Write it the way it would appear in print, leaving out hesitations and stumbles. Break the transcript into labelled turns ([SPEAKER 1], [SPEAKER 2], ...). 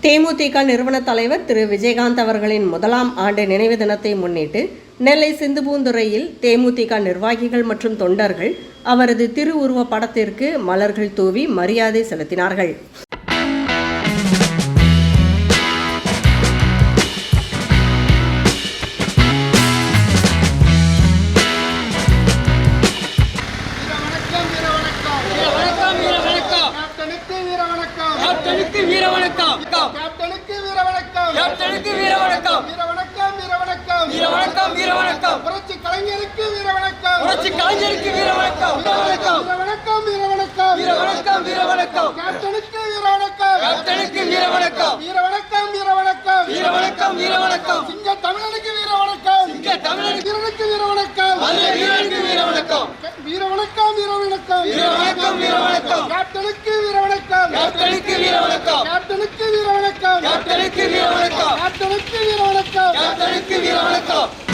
[SPEAKER 1] தேமுதிக நிறுவன தலைவர் திரு விஜயகாந்த் அவர்களின் முதலாம் ஆண்டு நினைவு தினத்தை முன்னிட்டு நெல்லை சிந்துபூந்துறையில் தேமுதிக நிர்வாகிகள் மற்றும் தொண்டர்கள் அவரது திருவுருவ படத்திற்கு மலர்கள் தூவி மரியாதை செலுத்தினார்கள்.
[SPEAKER 2] கேப்டனுக்கு வீர வணக்கம். கேப்டனுக்கு வீர வணக்கம். கேப்டனுக்கு வீர வணக்கம். வீர வணக்கம். வீர வணக்கம். வீர வணக்கம். வீர வணக்கம். புரட்சி கலைஞருக்கு வீர வணக்கம். புரட்சி கலைஞருக்கு வீர வணக்கம். வீர வணக்கம். வீர வணக்கம். வீர வணக்கம். வீர வணக்கம். வீர வணக்கம். கேப்டனுக்கு வீர வணக்கம். கேப்டனுக்கு வீர வணக்கம். வீர வணக்கம். வீர வணக்கம். வீர வணக்கம். வீர வணக்கம். சிங்க தமிழனுக்கு வீர வணக்கம். சிங்க தமிழனுக்கு வீரனுக்கு வீர வணக்கம். மதுரை வீரனுக்கு வீர வணக்கம். வீர வணக்கம். வீர வணக்கம். வீர வணக்கம். வீர வணக்கம். கேப்டனுக்கு வீர வணக்கம். கேப்டனுக்கு வீர வணக்கம். கேப்டனுக்கு வீர வணக்கம். கேப்டனுக்கு வீர வணக்கம். கேப்டனுக்கு வீர வணக்கம். கேப்டனுக்கு வீர வணக்கம்.